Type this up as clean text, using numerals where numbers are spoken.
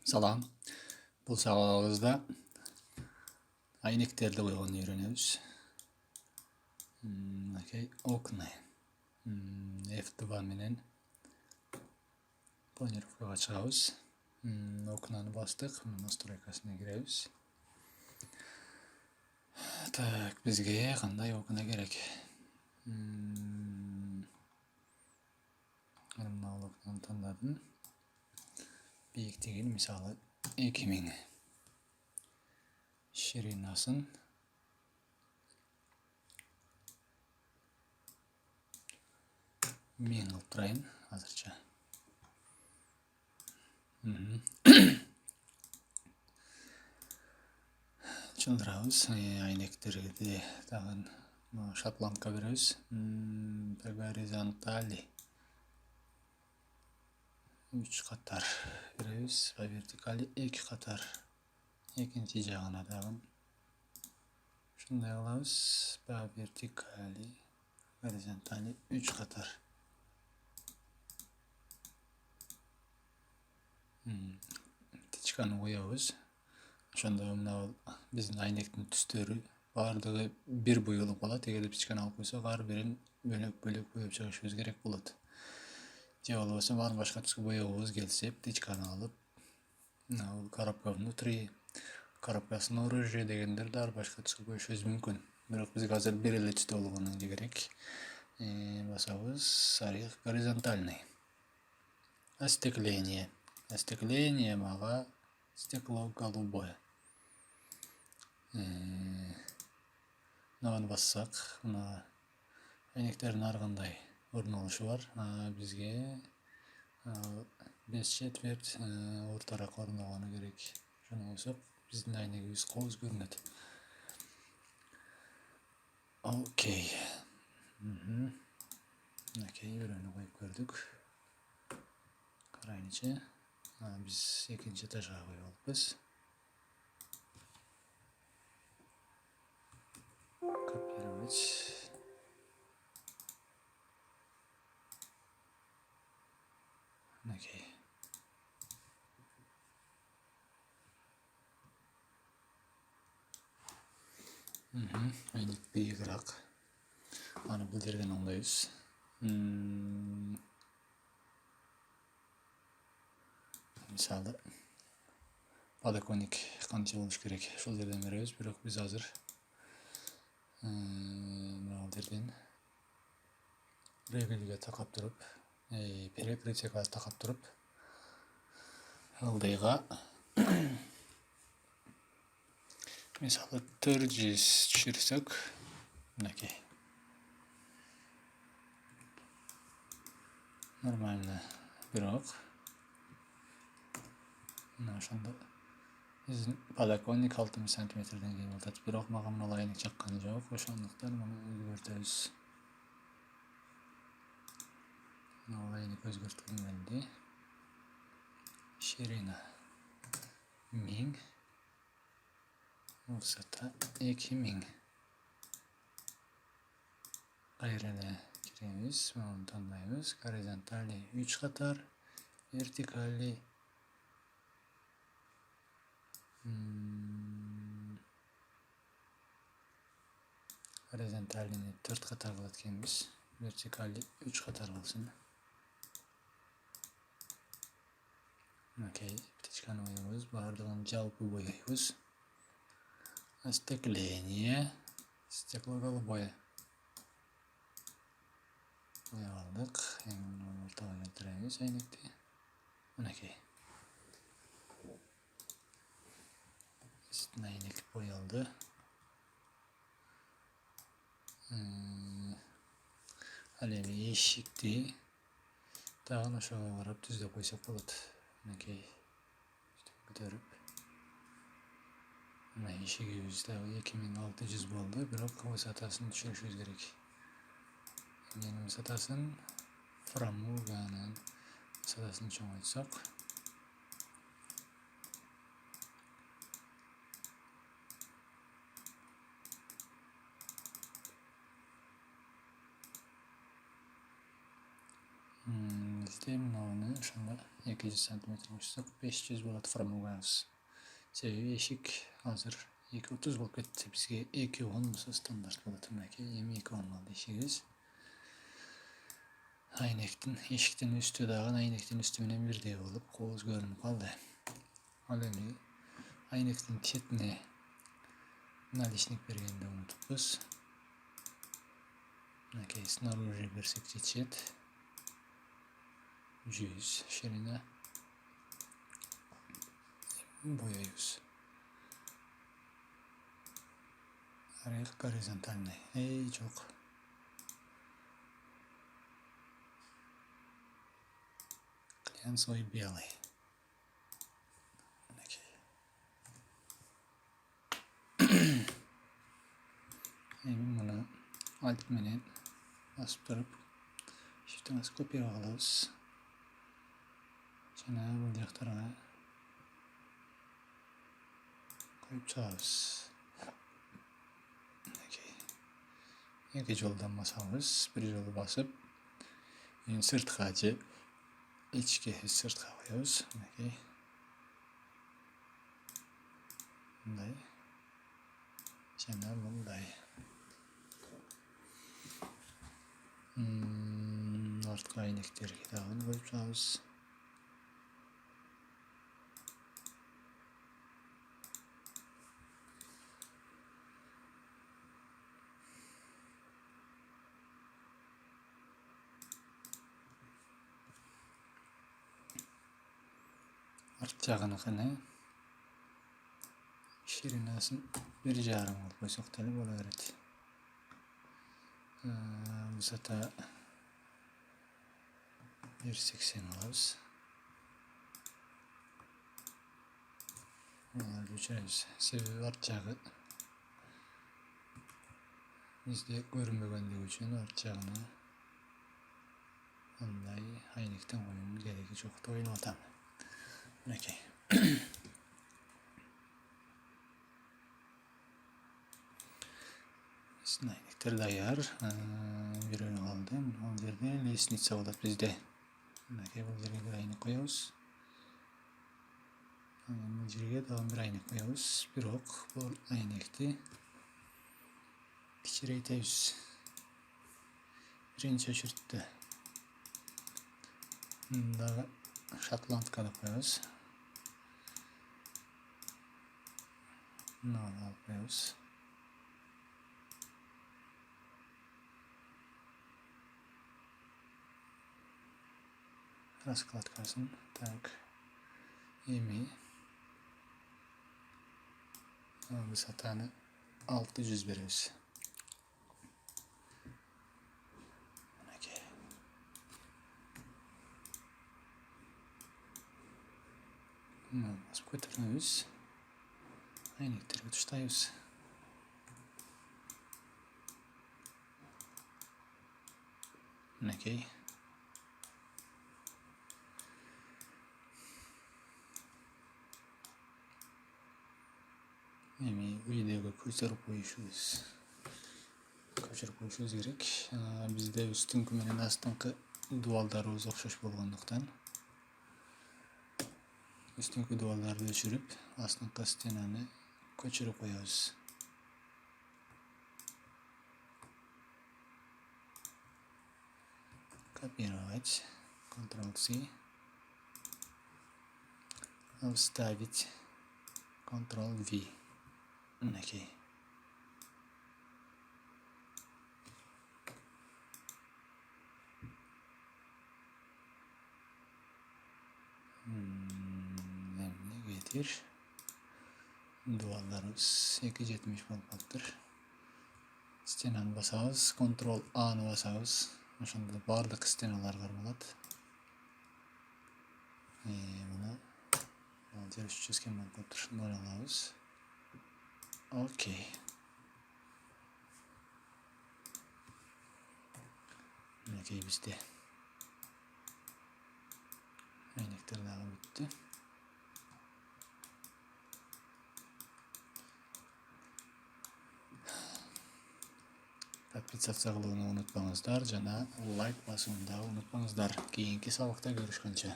Salam. Бұл сабағыбызда айнектерді қойғанды үйренеміз. Окна. F2 менен планировкаға шығабыз. Окнаны бастық, настройкасына кіреміз. Так, бізге қандай окна керек? Мынау окнаны таңдадым. Биіктігін мысалы 2000. Ширинасын 1000 алып тұрайын азырча. Чындырабыз, айнектерге тагын шотландка беребиз. Горизонтали 3 катар беребиз, вертикали 2 катар. Экинчи жагына дагы ушундай кылабыз. Вертикали, горизонтали 3 катар. Тичканы коебуз. Ошондо мына биздин айнектин түстөрү бардыгы бир буюлуп калат. Эгерде тичканы алып койсок, ар бирин бөлөк боеп чыгышыбыз керек болот. Же болбосо баарын башка түскө боебуз келсе, тичканы алып, бул коробка внутри, коробка снаружи дегендер да ар башка түскө боюшубуз мүмкүн. Бирок бизге азыр бир эле түстө болгону керек. Басабыз горизонтальный. Остекление. Остекление мага стекло голубое. Мынаны бассак, мына айнектердин ар кандай орун алышы бар. Бизге 5/4 ортараак орун алганы керек. Ошону койсок, биздин айнегибиз кооз көрүнөт. Окей. Бирөөнү коюп көрдүк. Карайынчы. Биз экинчи этажга коюп алыпбыз. Копировать. Айнек бийигирээк. Аны бул жерден оңдойбуз. Мисалы, подоконник канча болуш керек? Ошол жерден беребиз, бирок биз азыр мына жерден регелге такап туруп, перекрытияга такап туруп, ылдыйга мисалы 400 түшүрсөк, мынакей. Нормально, бирок мына ошондо биздин подоконник 60 сантиметрден кийин атат. Бирок мага мына айнек жаккан жок, ошондуктан муну өзгөртөбүз. Мына айнек өзгөртүлгөндө ширина 1000, высота 2000. Кайрыны киребиз, муну тандайбыз. Горизонтали 3 катар, вертикали горизонталini 4 катар кылат экенбиз. Вертикали 3 катар болсун. Окей, птичканы коебуз, баардыгын жалпы боейбуз. Остекление, стекло голубое. Боеп алдык. Эми ортага келтиребиз айнекти. Мынакей. Биздин айнек боелду. Ал эми эшикти дагы ошого карап түздөп койсок болот. Мынакей. Көтөрүп. Мына эшигибиз дагы 2600 болду, бирок высотасын түшүрүшүбүз керек. Эмненин высотасын? Фрамуганын высотасын чоңойтсок. Бизде мынаны Ошонда 200 сантиметр koysak 500 болот форма koyabız. Себеби эшик азыр 230 болуп кетти. Бизге 210 болсо стандарт болот. Мынакей эми 210 алды эшигибиз. Айнектин эшиктин үстү дагы айнектин үстү менен бирдей болуп кооз көрүнүп калды. Ал эми айнектин четине наличник бергенди унутуппуз. Мынакей снаружи берсек жетишет. 100 ширина. Бояйбыз. Орех горизонтальный. Жок. Клеенцой белый. Эми муну альт менен басып туруп shift'ten basıp kopya alabız. Жана бул жактарга коюп чыгабыз. Эки жолдон басабыз. Бир жолу басып, сыртка же ички сыртка коебуз. Мындай. Жана мындай. Артка айнектерге дагы коюп чыгабыз. Арт жагыныкыны ширинасын 1,5 алып койсок деле боло берет. Высота 1,80 алабыз. Мына өчүрөбүз. Себеби арт жагы бизде көрүнбөгөндүгү үчүн арт жагына андай айнектен коюунун кереги жок деп ойлоп атам. Мынакей. Биздин айнектер даяр. Бирөөнү калды. Ал жерде лестница болот бизде. Мынакей бул жерге бир айнек коебуз. Бул жерге дагы бир айнек коебуз. Бирок бул айнекти кичирейтебиз. Биринчи очередте мындагы шотландка деп коебуз. Мынаны алып коебуз. Раскладкасын. Так. Эми высотаны 600 беребиз. Мынакей. Басып көтөрөбүз. Айнектерге туштайбыз. Мынакей. Эми видеого көчүрүп коюшубуз керек. Бизде үстүңкү менен астыңкы дубалдарыбыз окшош болгондуктан үстүңкү дубалдарды өчүрүп, астыңкы стенаны көчүрүп коебуз. Копировать. Ctrl-C. Вставить. Ctrl-V. Мынакей. Кетир. Дубалдарыбыз 2,70 болуп калыптыр. Стенаны басабыз, Ctrl-A-ны басабыз. Ошондо бардык стеналар кармалат. Мына ал жер 300 кем болуп калыптыр. Ноль алабыз. Окей. Мынакей бизде айнектер дагы бүттү. Подписаться кылууну унутпаңыздар жана лайк басууну дагы унутпаңыздар. Кийинки сабакта көрүшкөнчө.